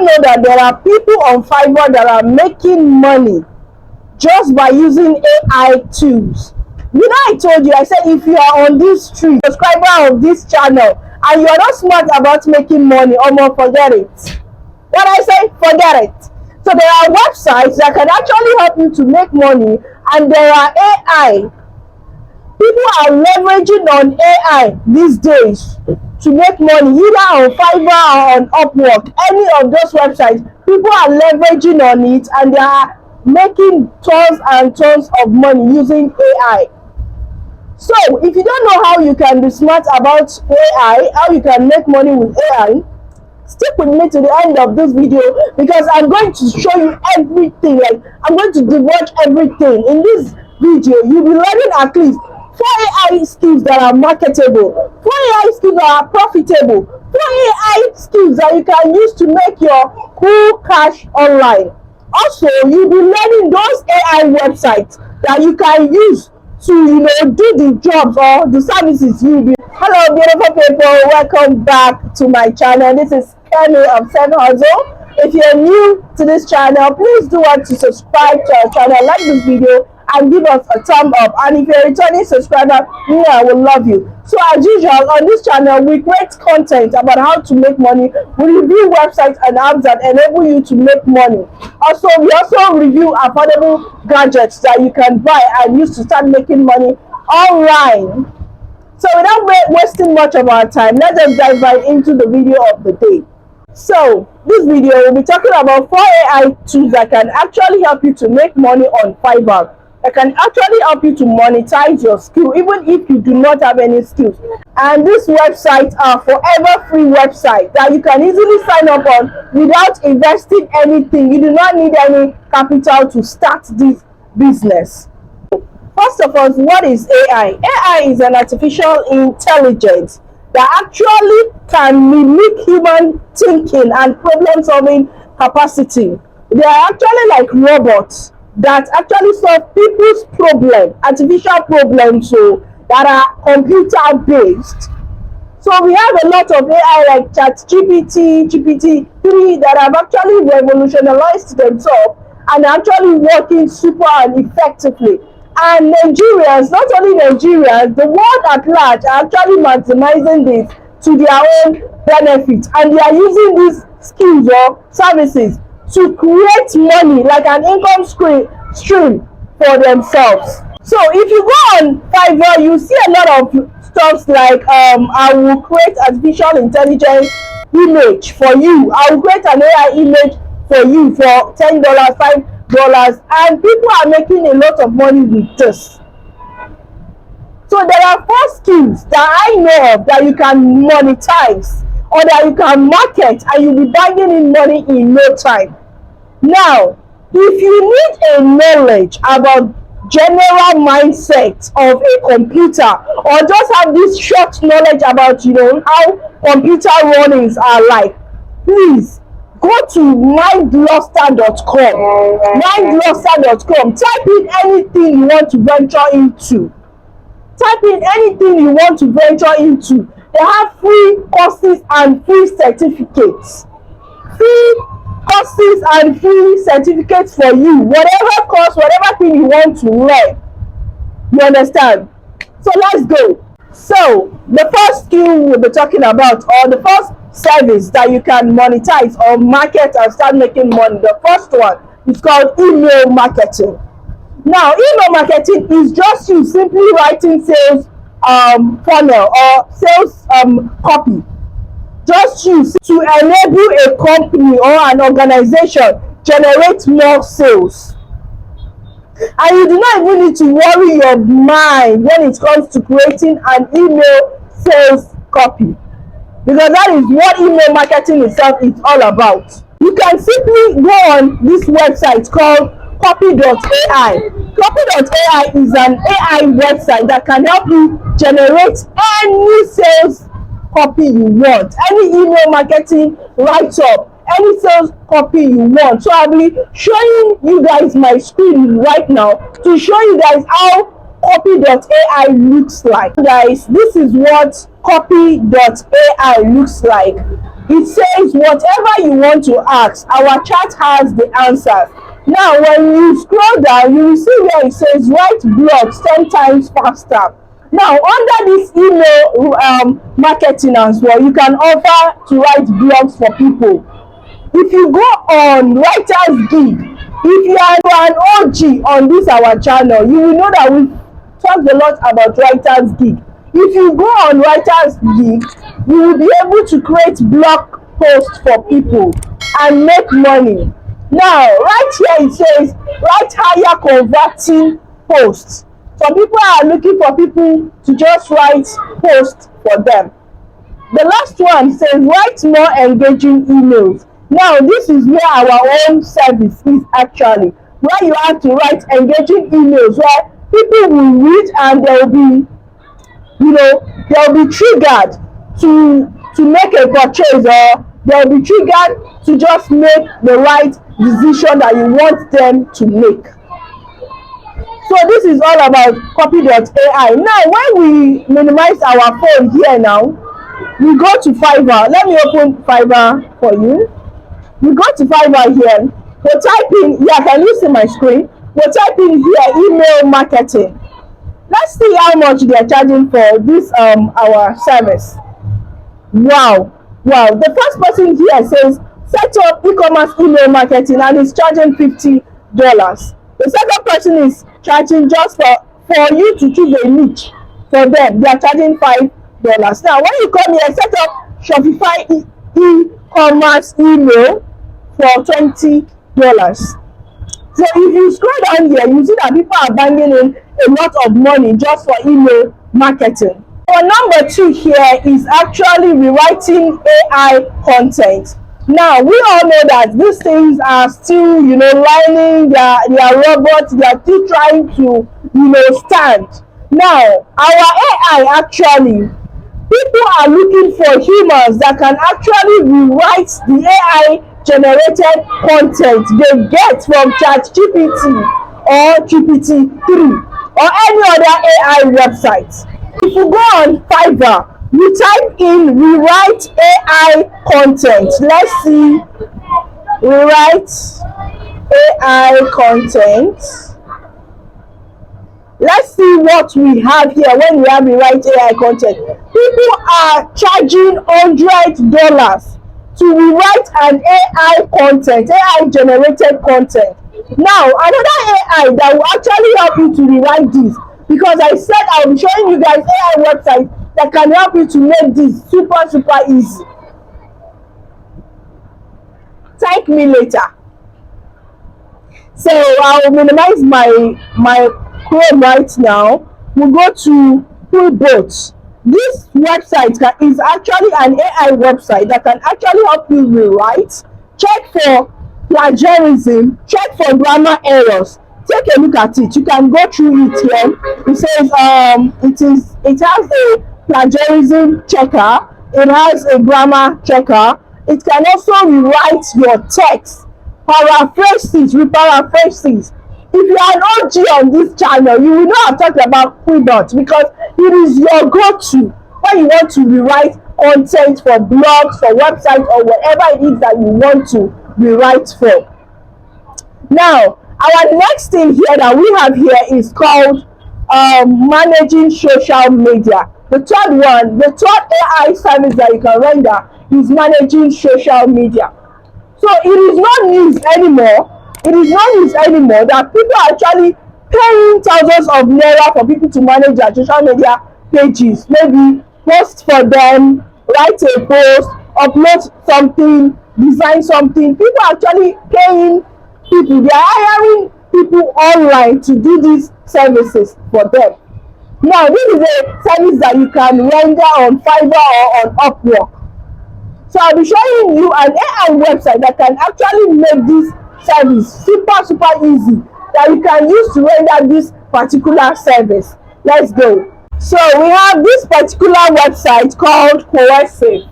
know that there are people on Fiverr that are making money just by using AI tools? You know, I told you, I said if you are on this street, subscriber of this channel, and you are not smart about making money, forget it. What I say, forget it. So there are websites that can actually help you to make money, and there are AI. People are leveraging on AI these days to make money, either on Fiverr or on Upwork. Any of those websites, people are leveraging on it, and they are making tons and tons of money using AI. So if you don't know how you can be smart about AI, how you can make money with AI, stick with me to the end of this video, because I'm going to show you everything. Like, I'm going to divulge everything in this video. You'll be learning at least 4 AI skills that are marketable, 4 AI skills that are profitable, 4 AI skills that you can use to make your cool cash online. Also, you'll be learning those AI websites that you can use to, do the jobs or the services you'll be. Hello, beautiful people. Welcome back to my channel. This is Kenny of Seven Hustle. If you're new to this channel, please do want to subscribe to our channel, like this video, and give us a thumb up. And if you're a returning subscriber, I will love you. So as usual, on this channel, we create content about how to make money. We review websites and apps that enable you to make money. Also, we also review affordable gadgets that you can buy and use to start making money online. So without wasting much of our time, let's just dive right into the video of the day. So this video will be talking about 4 AI tools that can actually help you to make money on Fiverr. That can actually help you to monetize your skill, even if you do not have any skills. And these websites are forever free websites that you can easily sign up on without investing anything. You do not need any capital to start this business. First of all, what is AI? AI is an artificial intelligence that actually can mimic human thinking and problem-solving capacity. They are actually like robots that actually solve people's problems, artificial problems, so that are computer-based. So we have a lot of AI like chatgpt, GPT-3 that have actually revolutionized themselves and actually working super and effectively. And Nigerians, not only Nigerians, the world at large are actually maximizing this to their own benefit, and they are using these skills or services to create money, like an income stream for themselves. So if you go on Fiverr, you see a lot of stuff like I will create artificial intelligence image for you. I will create an AI image for you for $10, $5, and people are making a lot of money with this. So there are 4 skills that I know of that you can monetize or that you can market, and you'll be bringing in money in no time. Now, if you need a knowledge about general mindset of a computer, or just have this short knowledge about how computer runnings are like, please go to mindluster.com. Mindluster.com. Type in anything you want to venture into. Type in anything you want to venture into. They have free courses and free certificates. Free courses and free certificates for you. Whatever course, whatever thing you want to learn. You understand? So let's go. So the first skill we'll be talking about, or the first service that you can monetize or market and start making money, the first one is called email marketing. Now, email marketing is just you simply writing sales funnel or sales copy. Just use to enable a company or an organization generate more sales. And you do not even need to worry your mind when it comes to creating an email sales copy, because that is what email marketing itself is all about. You can simply go on this website called copy.ai. Copy.ai is an AI website that can help you generate any sales copy you want, any email marketing write-up, any sales copy you want. So I'll be showing you guys my screen right now to show you guys how copy.ai looks like. Guys, this is what copy.ai looks like. It says whatever you want to ask, our chat has the answers. Now when you scroll down, you will see where it says write blogs 10 times faster. Now under this email marketing as well, you can offer to write blogs for people. If you go on Writersgig, if you are an OG on this our channel, you will know that we talked a lot about Writersgig. If you go on Writersgig, you will be able to create blog posts for people and make money. Now right here it says write higher converting posts. Some people are looking for people to just write posts for them. The last one says write more engaging emails. Now this is where our own service is actually, where you have to write engaging emails where people will read and they'll be triggered to make a purchase, or they'll be triggered to just make the right decision that you want them to make. So this is all about copy.ai. Now when we minimize our phone here now, we go to FIVERR. Let me open FIVERR for you. We go to FIVERR here. We'll type in, yeah, can you see my screen? We'll type in here email marketing. Let's see how much they are charging for this our service. Wow. The first person here says set up e-commerce email marketing and is charging $50. The second person is charging just for you to choose a niche for them. They are charging $5. Now when you come here, set up Shopify e-commerce email for $20. So if you scroll down here, you see that people are banging in a lot of money just for email marketing. Our number 2 here is actually rewriting AI content. Now we all know that these things are still, learning, they are robots, they are still trying to, stand. Now our AI actually, people are looking for humans that can actually rewrite the AI generated content they get from chatgpt or GPT-3 or any other AI website. If you go on FIVERR, you type in rewrite AI content. Let's see, rewrite AI content. Let's see what we have here when we have rewrite AI content. People are charging $100 to rewrite an AI content, AI generated content. Now another AI that will actually help you to rewrite this, because I said I'll be showing you guys AI websites that can help you to make this super easy. Thank me later. So I'll minimize my Chrome right now. We'll go to Freebyzy. This website is actually an AI website that can actually help you rewrite, check for plagiarism, check for grammar errors. Take a look at it. You can go through it here. It says it has a plagiarism checker, it has a grammar checker, it can also rewrite your text, paraphrases, reparaphrase. If you are an OG on this channel, you will know I'm talking about Freebyzy, because it is your go-to when you want to rewrite content for blogs, for websites, or whatever it is that you want to rewrite for. Now, our next thing here that we have here is called managing social media. The third AI service that you can render is managing social media. So it is not news anymore. It is not news anymore that people are actually paying thousands of naira for people to manage their social media pages. Maybe post for them, write a post, upload something, design something. People are actually paying people. They are hiring people online to do these services for them. Now this is a service that you can render on FIVERR or on Upwork. So I'll be showing you an AI website that can actually make this service super easy, that you can use to render this particular service. Let's go. So we have this particular website called Cohesive.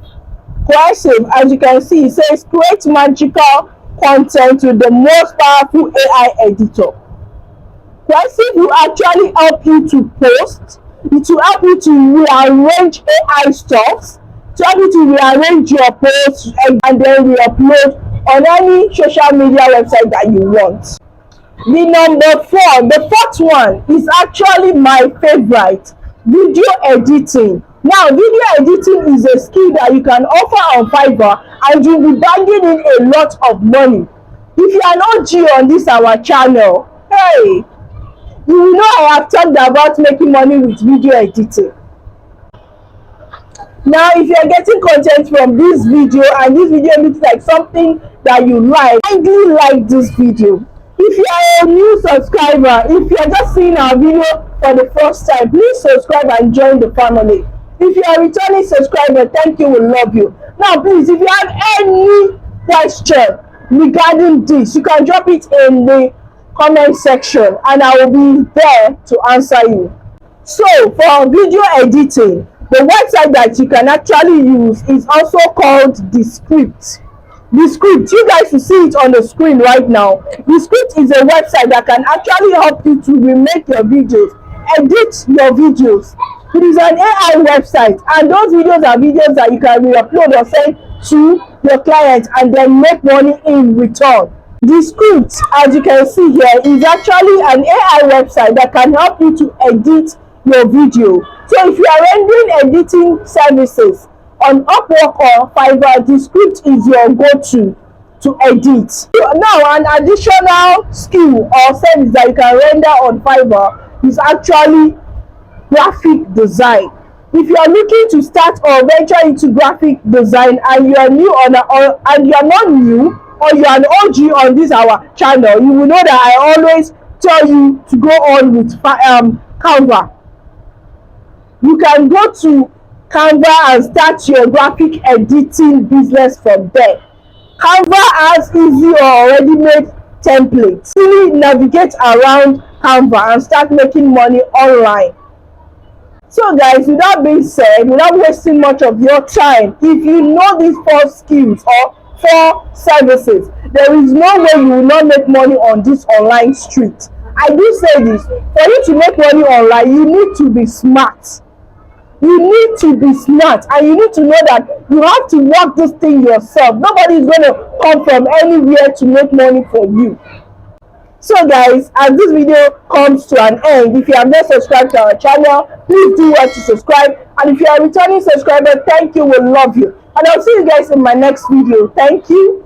As you can see, it says create magical content with the most powerful AI editor. Cohesive will actually help you to post, It will help you to rearrange AI stuffs, to help you to rearrange your posts and then re-upload on any social media website that you want. The number 4, the fourth one is actually my favorite: video editing. Now, video editing is a skill that you can offer on Fiverr and you'll be bringing in a lot of money. If you are not G on this our channel, hey, you will know I have talked about making money with video editing. Now, if you are getting content from this video and this video looks like something that you like, kindly like this video. If you are a new subscriber, if you are just seeing our video for the first time, please subscribe and join the family. If you are a returning subscriber, thank you, we love you. Now, please, if you have any question regarding this, you can drop it in the comment section and I will be there to answer you. So, for video editing, the website that you can actually use is also called The Script. The Script, you guys will see it on the screen right now. The Script is a website that can actually help you to remake your videos, edit your videos. It is an AI website, and those videos are videos that you can re-upload or send to your client and then make money in return. The Script, as you can see here, is actually an AI website that can help you to edit your video. So if you are rendering editing services on Upwork or Fiverr, The Script is your go-to to edit. So now, an additional skill or service that you can render on Fiverr is actually graphic design. If you are looking to start or venture into graphic design and you are new and you are not new, or you are an OG on this our channel, you will know that I always tell you to go on with Canva. You can go to Canva and start your graphic editing business from there. Canva has easy or already made templates. Really navigate around Canva and start making money online. So guys, with that being said, without wasting much of your time, if you know these 4 skills or 4 services, there is no way you will not make money on this online street. I do say this, for you to make money online, you need to be smart. You need to be smart and you need to know that you have to work this thing yourself. Nobody is going to come from anywhere to make money for you. So guys, as this video comes to an end, if you have not subscribed to our channel, please do want to subscribe. And if you are a returning subscriber, thank you, we love you. And I'll see you guys in my next video. Thank you.